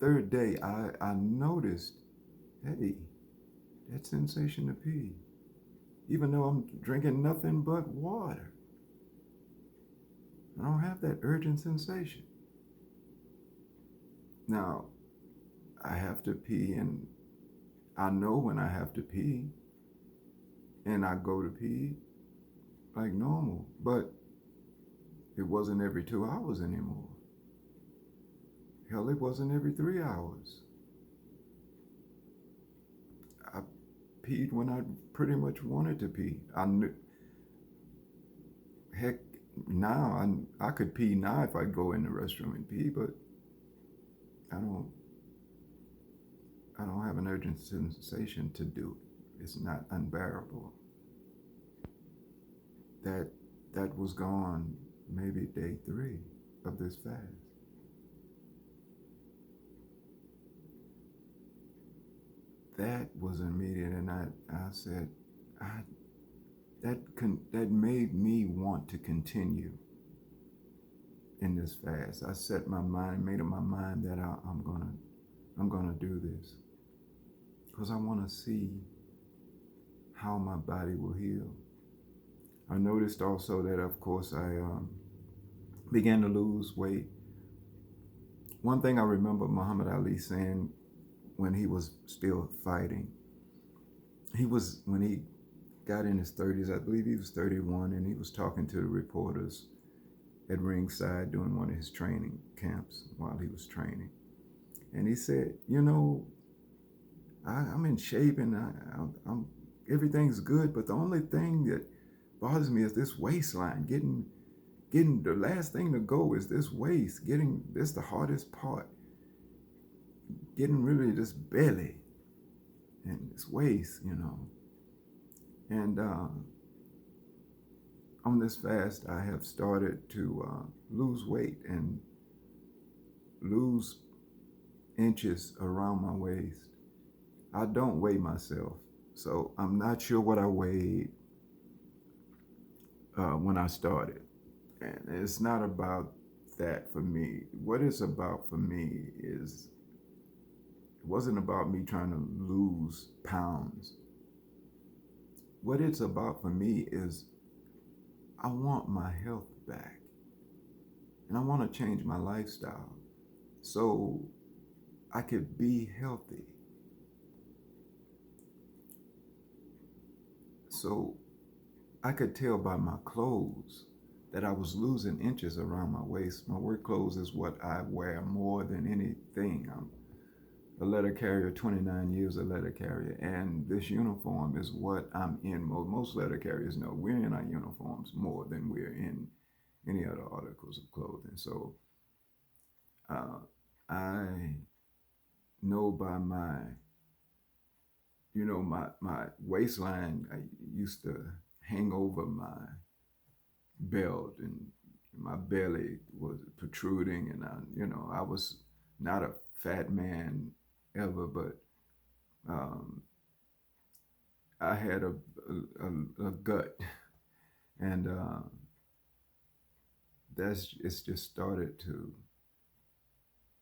third day, I noticed, hey, that sensation to pee, even though I'm drinking nothing but water, I don't have that urgent sensation. Now, I have to pee, and I know when I have to pee, and I go to pee like normal, but it wasn't every 2 hours anymore. Hell, it wasn't every 3 hours. I peed when I pretty much wanted to pee. I knew, heck, now I could pee now if I go in the restroom and pee, but I don't I don't have an urgent sensation to do it. It's not unbearable. That that was gone maybe day 3 of this fast. That was immediate, and I said, I that made me want to continue in this fast. I set my mind, made up my mind that I'm gonna do this because I want to see how my body will heal. I noticed also that, of course, I began to lose weight. One thing I remember Muhammad Ali saying when he was still fighting, he was when he got in his 30s, I believe he was 31, and he was talking to the reporters at ringside doing one of his training camps while he was training. And he said, I'm in shape and I'm everything's good, but the only thing that bothers me is this waistline. Getting the last thing to go is this waist. Getting this the hardest part. Getting really this belly and this waist. And on this fast, I have started to lose weight and lose inches around my waist. I don't weigh myself, so I'm not sure what I weighed when I started. And it's not about that for me. What it's about for me is it wasn't about me trying to lose pounds. What it's about for me is I want my health back and I want to change my lifestyle so I could be healthy. So I could tell by my clothes that I was losing inches around my waist. My work clothes is what I wear more than anything. I'm a letter carrier, 29 years a letter carrier, and this uniform is what I'm in. Most letter carriers know we're in our uniforms more than we're in any other articles of clothing. So uh, I know by my waistline, I used to hang over my belt and my belly was protruding, and I was not a fat man ever, but um, I had a gut, and it's just started to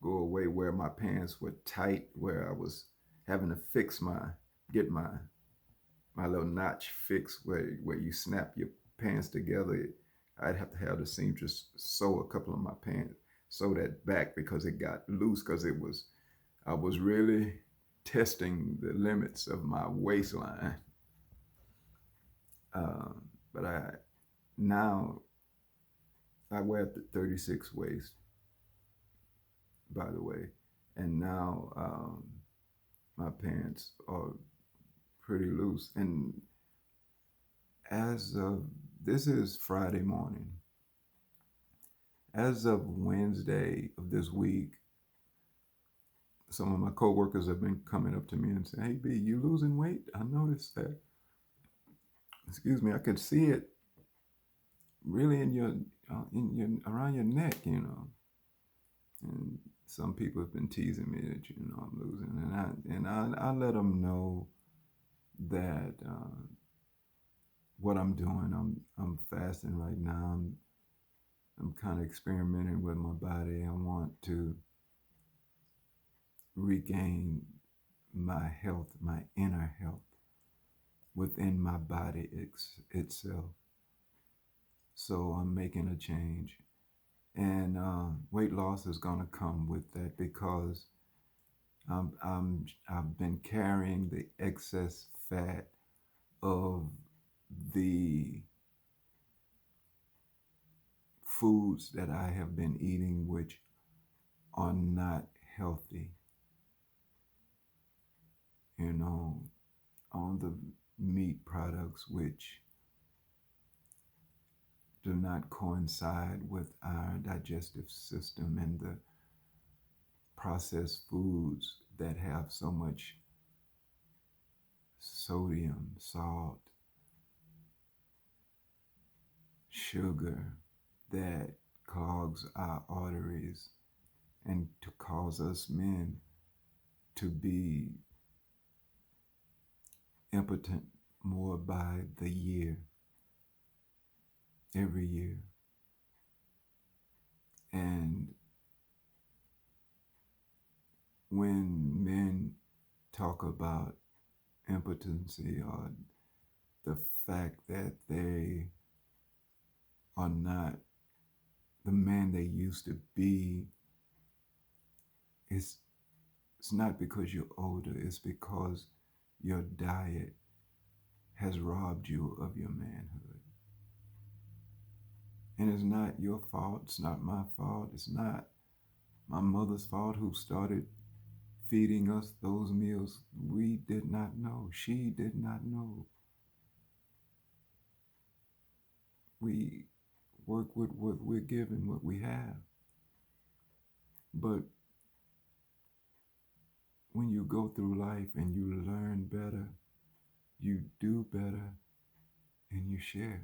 go away where my pants were tight, where I was having to get my little notch fixed where you snap your pants together. I'd have to have the seamstress sew a couple of my pants, sew that back because it got loose because I was really testing the limits of my waistline. But now I wear the 36 waist, by the way, and now my pants are pretty loose. And as of this is Friday morning, as of Wednesday of this week, some of my coworkers have been coming up to me and saying, "Hey, B, you losing weight? I noticed that." Excuse me, I could see it really in your around your neck. And some people have been teasing me that I'm losing, and I let them know that what I'm doing. I'm fasting right now. I'm kind of experimenting with my body. I want to regain my health, my inner health within my body itself. So I'm making a change. And weight loss is going to come with that because I've been carrying the excess fat of the foods that I have been eating, which are not healthy. You know, on the meat products, which do not coincide with our digestive system, and the processed foods that have so much sodium, salt, sugar that clogs our arteries and to cause us men to be impotent more by the year, every year. And when men talk about impotency or the fact that they are not the man they used to be, it's not because you're older, it's because your diet has robbed you of your manhood. And it's not your fault, it's not my fault, it's not my mother's fault who started feeding us those meals we did not know. She did not know. We work with what we're given, what we have. But when you go through life and you learn better, you do better, and you share.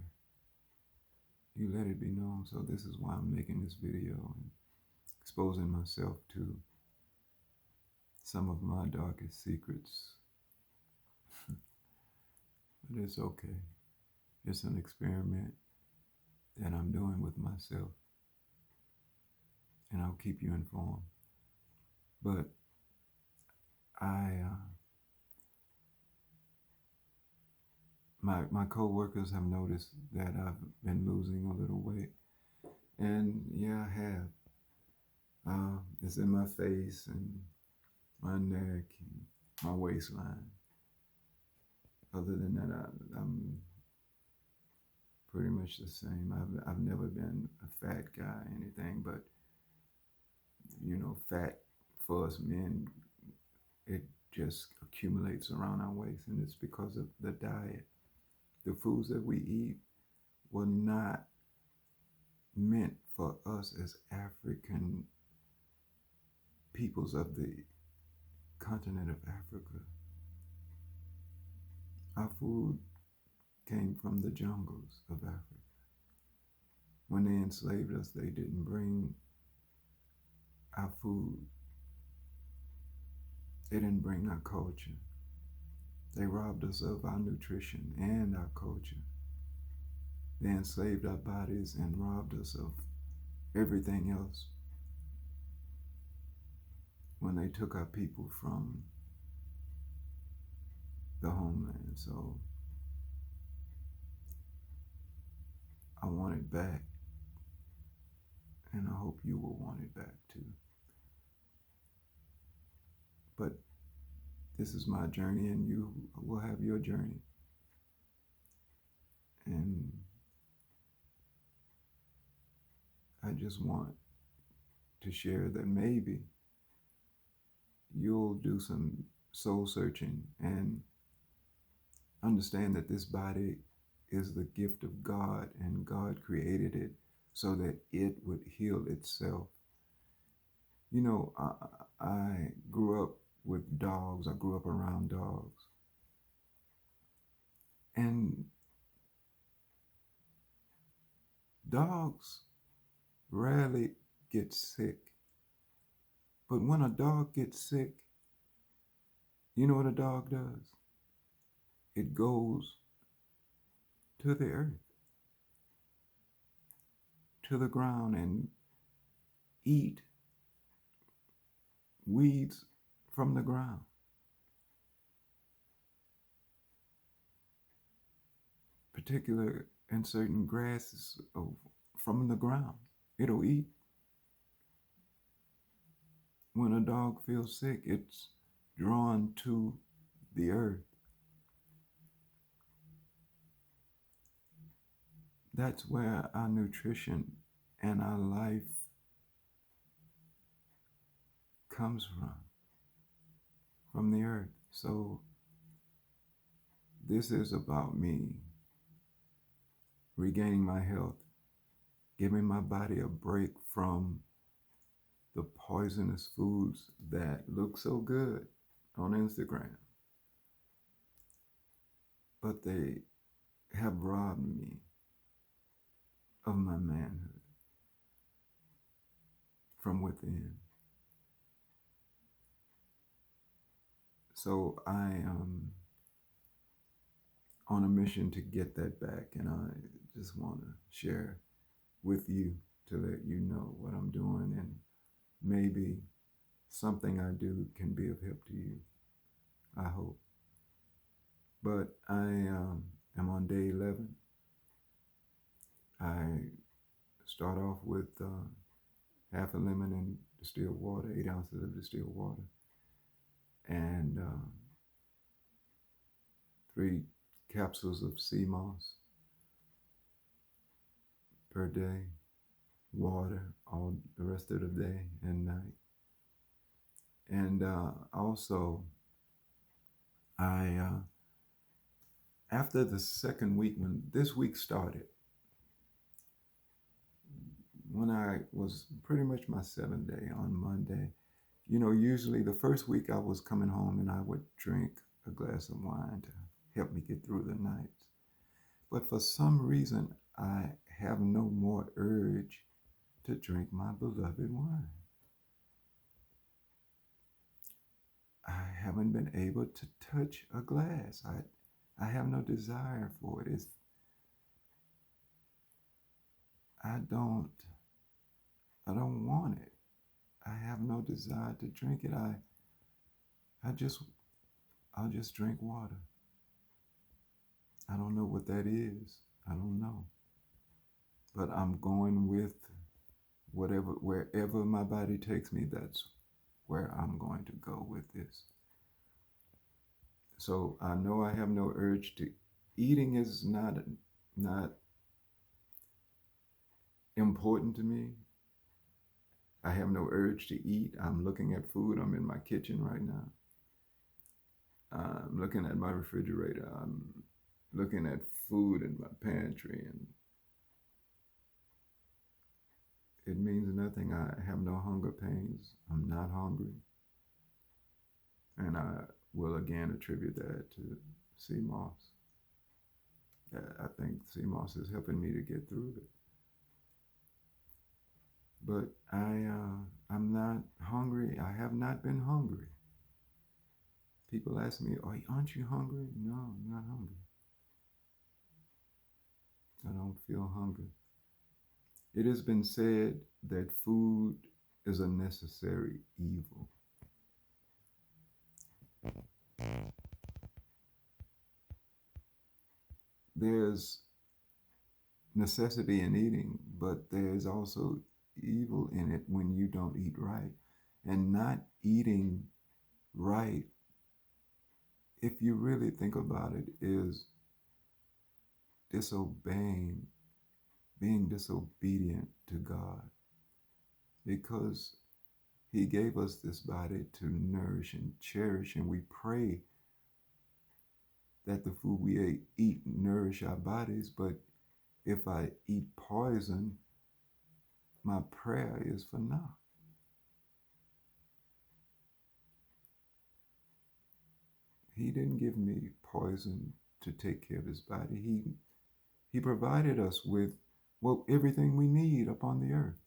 You let it be known. So this is why I'm making this video and exposing myself to some of my darkest secrets. But it's okay. It's an experiment that I'm doing with myself. And I'll keep you informed. But my co-workers have noticed that I've been losing a little weight. And yeah, I have. It's in my face and my neck and my waistline. Other than that, I'm pretty much the same. I've never been a fat guy, anything, but you know, fat for us men, it just accumulates around our waist, and it's because of the diet. The foods that we eat were not meant for us as African peoples of the continent of Africa. Our food came from the jungles of Africa. When they enslaved us, they didn't bring our food. They didn't bring our culture. They robbed us of our nutrition and our culture. They enslaved our bodies and robbed us of everything else when they took our people from the homeland. So I want it back, and I hope you will want it back too. But this is my journey, and you will have your journey. And I just want to share that maybe you'll do some soul searching and understand that this body is the gift of God, and God created it so that it would heal itself. You know, I grew up with dogs. I grew up around dogs. And dogs rarely get sick. But when a dog gets sick, you know what a dog does? It goes to the earth, to the ground, and eat weeds from the ground. Particular and certain grasses from the ground. It'll eat. When a dog feels sick, it's drawn to the earth. That's where our nutrition and our life comes from the earth. So this is about me regaining my health, giving my body a break from the poisonous foods that look so good on Instagram, but they have robbed me of my manhood from within. So I am on a mission to get that back, and I just want to share with you to let you know what I'm doing, and maybe something I do can be of help to you. I hope. But I am on day 11. I start off with half a lemon in distilled water, 8 ounces of distilled water, and 3 capsules of sea moss per day, water all the rest of the day and night. And also, I after the second week, when this week started, when I was pretty much my 7th day on Monday, usually the first week I was coming home and I would drink a glass of wine to help me get through the nights. But for some reason, I have no more urge to drink my beloved wine. I haven't been able to touch a glass. I have no desire for it. I don't want it. I have no desire to drink it. I'll just drink water. I don't know what that is. I don't know. But I'm going with wherever my body takes me, that's where I'm going to go with this. So I know I have no urge to eating is not important to me. I have no urge to eat. I'm looking at food. I'm in my kitchen right now. I'm looking at my refrigerator. I'm looking at food in my pantry, and it means nothing. I have no hunger pains. I'm not hungry. And I will again attribute that to sea moss. I think sea moss is helping me to get through it. But I'm not hungry. I have not been hungry. People ask me, aren't you hungry? No, I'm not hungry. I don't feel hungry. It has been said that food is a necessary evil. There's necessity in eating, but there's also evil in it when you don't eat right. And not eating right, if you really think about it, is being disobedient to God, because He gave us this body to nourish and cherish, and we pray that the food we eat nourish our bodies. But if I eat poison, my prayer is for naught. He didn't give me poison to take care of His body. He provided us with everything we need upon the earth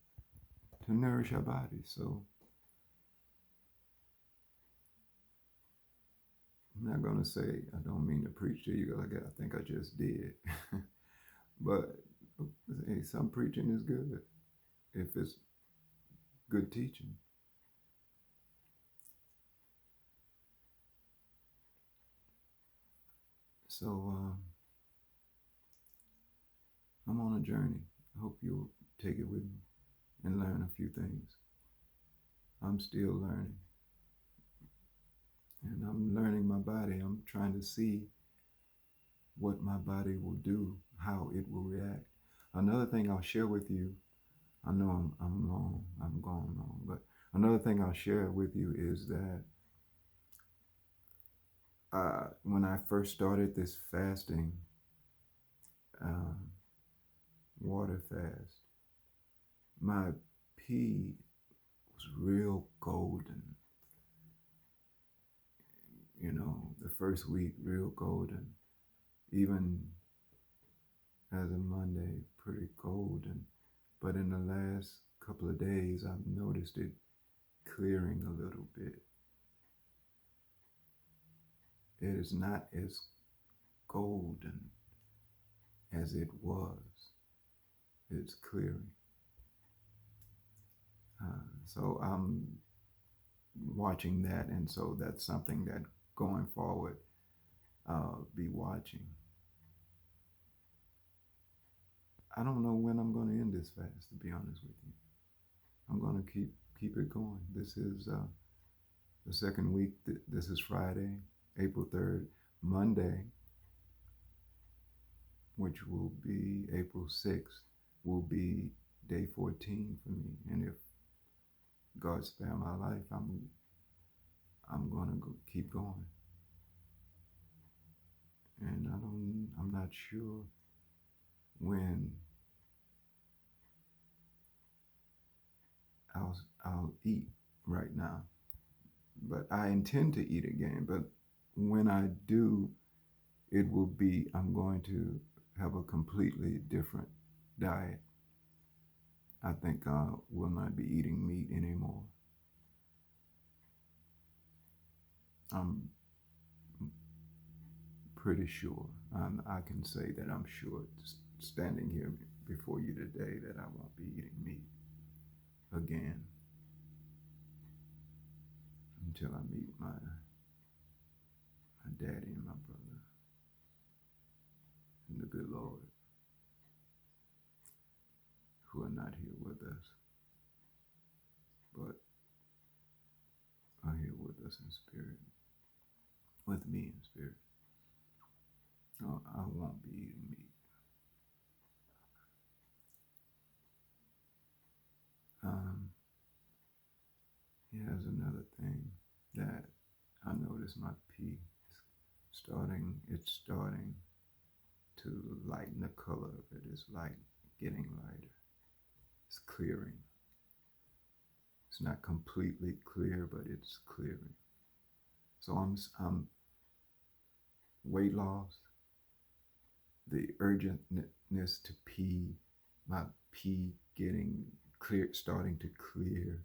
to nourish our bodies. So I'm not going to say, I don't mean to preach to you like I think I just did. But hey, some preaching is good if it's good teaching. So I'm on a journey. I hope you'll take it with me and learn a few things. I'm still learning. And I'm learning my body. I'm trying to see what my body will do, how it will react. Another thing I'll share with you, I know I'm going long, but another thing I'll share with you is that when I first started this fasting, um, water fast, my pee was real golden. You know, the first week, real golden. Even as a Monday, pretty golden. But in the last couple of days, I've noticed it clearing a little bit. It is not as golden as it was. It's clearing. So I'm watching that, and so that's something that going forward I'll be watching. I don't know when I'm going to end this fast, to be honest with you. I'm going to keep it going. This is the second week. This is Friday, April 3rd. Monday, which will be April 6th, will be day 14 for me. And if God spare my life, I'm going to keep going. And I'm not sure when I'll eat right now, but I intend to eat again. But when I do, it will be, I'm going to have a completely different diet. I think I will not be eating meat anymore. I'm pretty sure. I can say that I'm sure, standing here before you today, that I won't be eating meat again until I meet my daddy and my brother and the good Lord, who are not here with us, but are here with us in spirit, with me in spirit. No, I won't be eating meat. Um, Here's another thing that I noticed: my pee it's starting to lighten the color of it. It's like getting lighter. It's clearing. It's not completely clear, but it's clearing. So I'm weight loss, the urgentness to pee, my pee getting clear, starting to clear,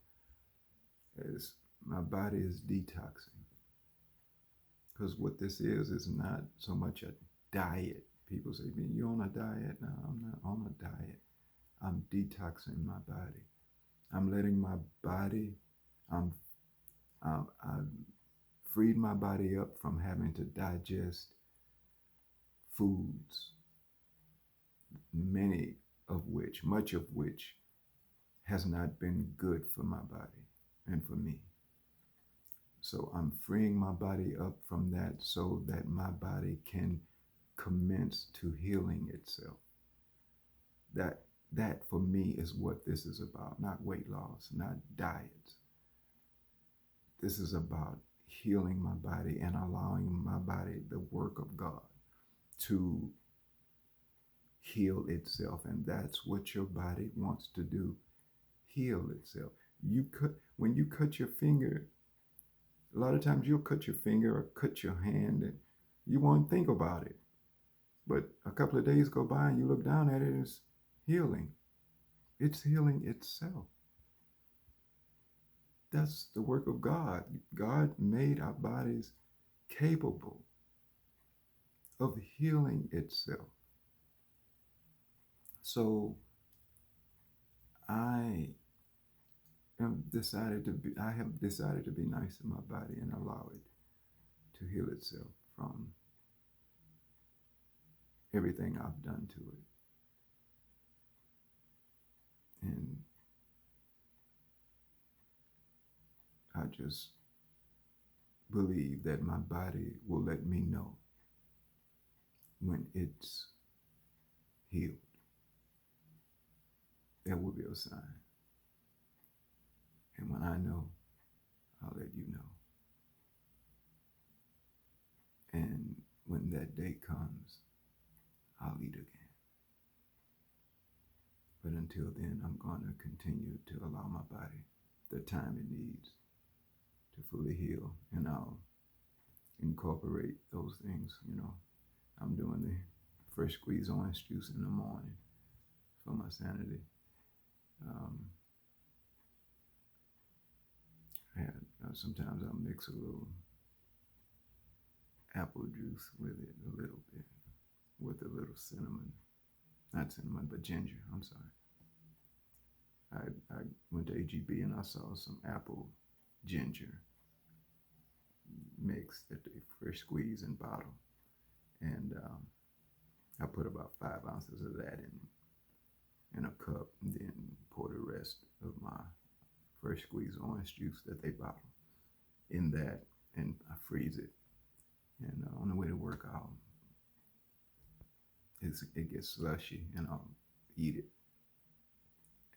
as my body is detoxing. Because what this is not so much a diet. People say, "You on a diet?" No, I'm not on a diet. I'm detoxing my body. I'm letting my body, I'm, I've freed my body up from having to digest foods, much of which has not been good for my body and for me. So I'm freeing my body up from that so that my body can commence to healing itself. That that for me is what this is about, not weight loss, not diets. This is about healing my body and allowing my body the work of God to heal itself. And that's what your body wants to do, heal itself. When you cut your finger, a lot of times you'll cut your finger or cut your hand and you won't think about it. But a couple of days go by and you look down at it, it's healing. It's healing itself. That's the work of God. God made our bodies capable of healing itself. So I I have decided to be nice to my body and allow it to heal itself from everything I've done to it. And I just believe that my body will let me know when it's healed. That will be a sign. And when I know, I'll let you know. And when that day comes, I'll eat again. But until then, I'm going to continue to allow my body the time it needs to fully heal. And I'll incorporate those things. I'm doing the fresh squeezed orange juice in the morning for my sanity. Sometimes I'll mix a little apple juice with it, a little bit, with a little cinnamon. Not cinnamon, but ginger. I'm sorry. I went to HEB and I saw some apple ginger mix that they fresh squeeze and bottle. And I put about 5 ounces of that in a cup, and then pour the rest of my fresh squeezed orange juice that they bottle in that, and I freeze it. And on the way to work, it gets slushy, and I'll eat it.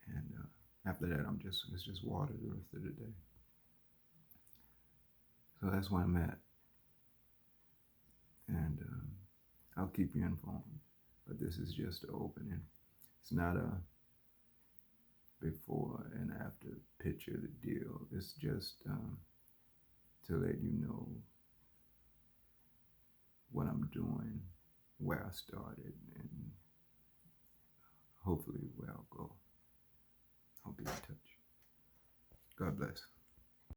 And after that, it's just water the rest of the day. So that's where I'm at. And I'll keep you informed. But this is just the opening. It's not a before and after picture of the deal. It's just to let you know what I'm doing, where I started, and hopefully where I'll go. I'll be in touch. God bless.